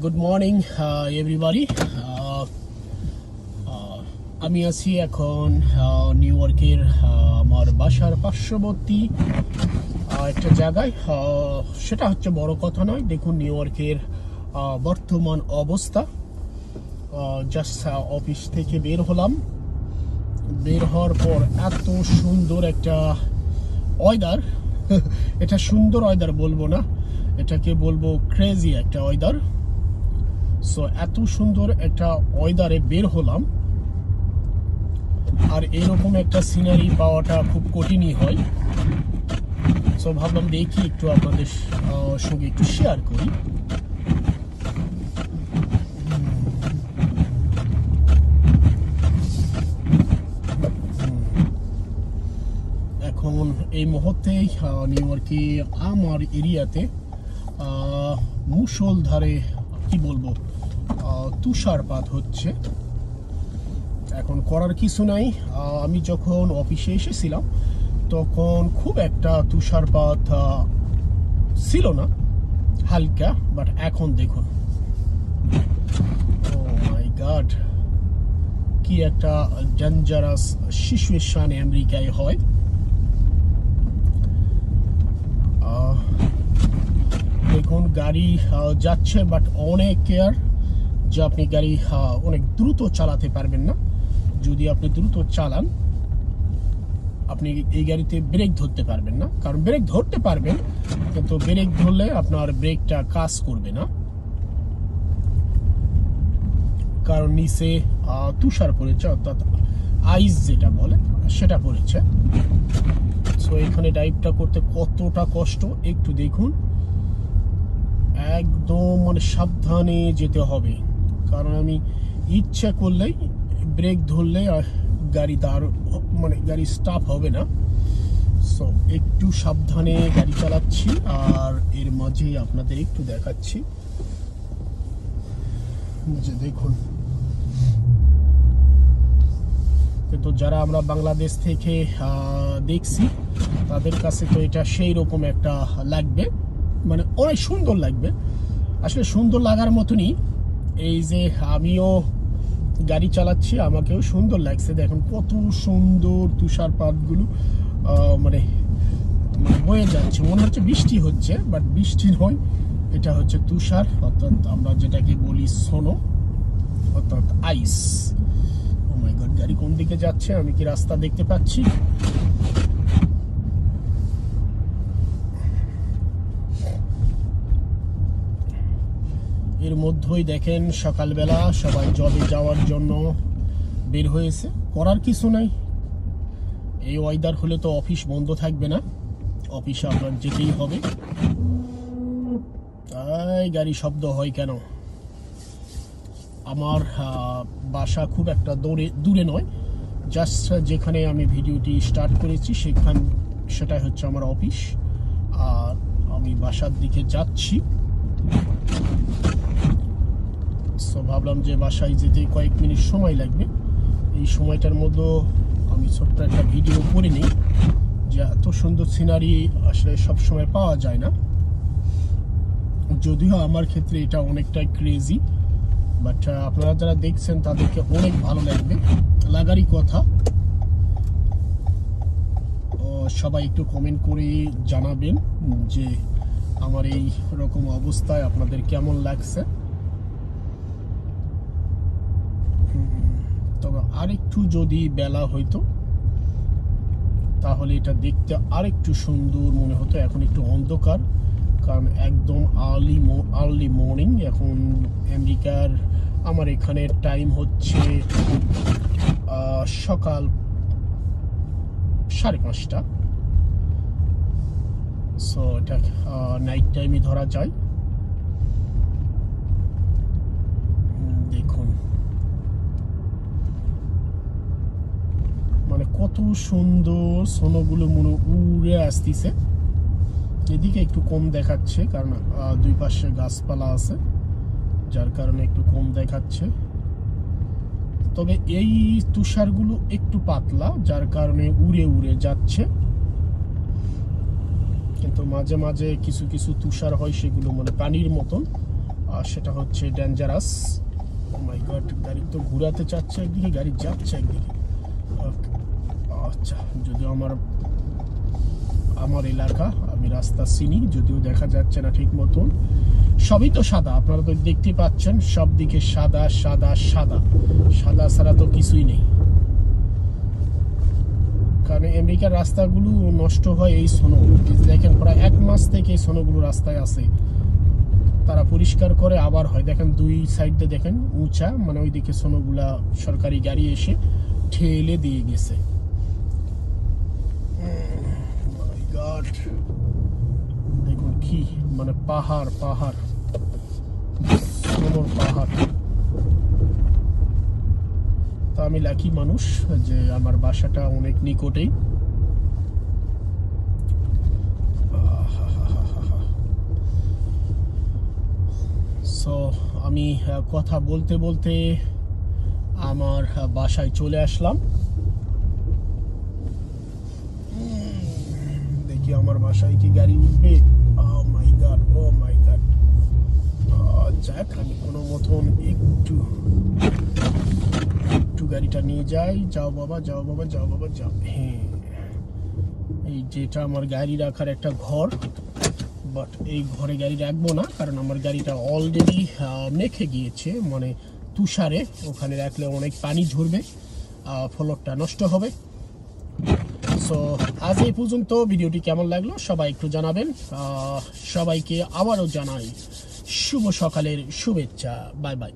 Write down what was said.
Good morning everybody. আমি আছি এখন নিউ ইয়র্কের আমার বাসার পার্শ্ববর্তী একটা জায়গায়। সেটা হচ্ছে বড় কথা নয়। দেখুন নিউ ইয়র্কের বর্তমান অবস্থা। জাস্ট অফিস থেকে বের হলাম। বের হওয়ার পর এত সুন্দর একটা ওয়েদার। এটা সুন্দর ওয়েদার বলবো না, এটাকে বলবো ক্রেজি একটা ওয়েদার। সো এত সুন্দর একটা ওয়েদারে বের হলাম, আর এরকম একটা সিনারি পাওয়াটা খুব কঠিনই হয়। সো ভাবলাম দেখি একটু আপনাদের সঙ্গে একটু শেয়ার করি। এখন এই মুহূর্তে নিউ ইয়র্কে আমার এরিয়াতে মুষলধারে কি বলবো তুষারপাত হচ্ছে। এখন করার কিছু নাই। আমি যখন অফিসে এসেছিলাম তখন খুব একটা তুষারপাত ছিল না, হালকা। বাট এখন দেখুন, ও মাই গড, কি একটা ডেঞ্জারাস সিচুয়েশন আমেরিকায় হয়। দেখুন গাড়ি যাচ্ছে, বাট অনেক কেয়ার যে আপনি গাড়ি অনেক দ্রুত চালাতে পারবেন না। যদি আপনি দ্রুত চালান, আপনি এই গাড়িতে ব্রেক ধরতে পারবেন না। কারণ ব্রেক ধরতে পারবেন, কিন্তু ব্রেক ধরলে আপনার ব্রেকটা কাজ করবে না, কারণ নিচে তুষার পড়েছে, অর্থাৎ আইস যেটা বলে সেটা পড়েছে। সো এখানে ড্রাইভটা করতে কতটা কষ্ট একটু দেখুন। একদম মানে সাবধানে যেতে হবে, কারণ আমি ইচ্ছা করলেই ব্রেক ধরলে গাড়ি মানে গাড়ি স্টপ হবে না। সো একটু সাবধানে গাড়ি চালাচ্ছি, আর এর মাঝে আপনাদের একটু দেখাচ্ছি যে দেখুন। কিন্তু যারা আমরা বাংলাদেশ থেকে দেখছি তাদের কাছে তো এটা সেই রকম একটা লাগবে, মানে অনেক সুন্দর লাগবে। আসলে সুন্দর লাগার মতনই। এই যে আমিও গাড়ি চালাচ্ছি, আমাকেও সুন্দর লাগছে। দেখুন কত সুন্দর তুষারপাতগুলো মানে বয়ে যাচ্ছে। মনে হচ্ছে বৃষ্টি হচ্ছে, বাট বৃষ্টি নয়, এটা হচ্ছে তুষার, অর্থাৎ আমরা যেটাকে বলি স্নো, অর্থাৎ আইস। ও মাই গড, গাড়ি কোন দিকে যাচ্ছে? আমি কি রাস্তা দেখতে পাচ্ছি? এর মধ্যেই দেখেন সকালবেলা সবাই জবে যাওয়ার জন্য বের হয়েছে। করার কিছু নাই, এই ওয়েদার হলে তো অফিস বন্ধ থাকবে না, অফিসে আপনার যেতেই হবে। তাই গাড়ি শব্দ হয় কেন? আমার বাসা খুব একটা দূরে নয়, জাস্ট যেখানে আমি ভিডিওটি স্টার্ট করেছি সেটাই হচ্ছে আমার অফিস, আর আমি বাসার দিকে যাচ্ছি। সো ভাবলাম যে বাসায় যেতে কয়েক মিনিট সময় লাগবে, এই সময়টার মধ্যে আমি ছোট্ট একটা ভিডিও করে নিই। যে এত সুন্দর সিনারি আসলে সবসময় পাওয়া যায় না, যদিও আমার ক্ষেত্রে এটা অনেকটাই ক্রেজি। বাট আপনারা যারা দেখছেন তাদেরকে অনেক ভালো লাগবে, লাগারই কথা। সবাই একটু কমেন্ট করে জানাবেন যে আমার এই রকম অবস্থায় আপনাদের কেমন লাগছে। তবে আরেকটু যদি বেলা হইতো তাহলে এটা দেখতে আরেকটু সুন্দর মনে হতো। এখন একটু অন্ধকার, কারণ একদম আর্লি মর্নিং। এখন আমেরিকার আমার এখানে টাইম হচ্ছে সকাল 5:30। সো এটা নাইট টাইমই ধরা যায়। দেখুন মানে কত সুন্দর সোনোগুলো মনে উড়ে আসতেছে। এদিকে একটু কম দেখাচ্ছে, কারণ দুই পাশে গাছপালা আছে, যার কারণে একটু কম দেখাচ্ছে। তবে এই তুষারগুলো একটু পাতলা, যার কারণে উড়ে উড়ে যাচ্ছে। কিন্তু মাঝে মাঝে কিছু কিছু তুষার হয়, সেগুলো মানে পানির মতন, আর সেটা হচ্ছে ডেঞ্জারাস। ও মাই গড, গাড়ি তো ঘুরাতে চাচ্ছে একদিকে, গাড়ি যাচ্ছে একদিকে। আচ্ছা, যদিও আমার এলাকা, আমি রাস্তা চিনি, যদিও দেখা যাচ্ছে না ঠিক মতন। সবই তো সাদা, আপনারা তো দেখতে পাচ্ছেন, সব দিকে সাদা সাদা সাদা, সাদা ছাড়া তো কিছুই নেই। কারণ আমেরিকার রাস্তাগুলো নষ্ট হয় এই স্নো, দেখেন প্রায় 1 মাস থেকে এই স্নোগুলো রাস্তায় আছে, তারা পরিষ্কার করে আবার হয়। দেখেন দুই সাইডে দেখেন উঁচা, মানে ওইদিকে স্নোগুলা সরকারি গাড়ি এসে ঠেলে দিয়ে গেছে। দেখুন কি মানে পাহাড় পাহাড়, স্নোর পাহাড়। তো আমি লাকি মানুষ যে আমার বাসাটা অনেক নিকটেই। সো আমি কথা বলতে বলতে আমার বাসায় চলে আসলাম। দেখি আমার বাসায় কি গাড়ি উঠবে। ও মাই গড, ও মাই গড। যাক, আমি কোনো মতন একটু গাড়িটা নিয়ে যাই। যাও বাবা, যাও বাবা, যাও বাবা, যাও। হ্যাঁ, এই যেটা আমার গাড়ি রাখার একটা ঘর, বাট এই ঘরে গাড়ি রাখবো না, কারণ আমার গাড়িটা অলরেডি মেখে গিয়েছে, মানে তুষারে। ওখানে রাখলে অনেক পানি ঝরবে, ফ্লোরটা নষ্ট হবে। সো আজ এই পর্যন্ত। ভিডিওটি কেমন লাগলো সবাই একটু জানাবেন। সবাইকে আবারও জানাই শুভ সকালের শুভেচ্ছা। Bye bye.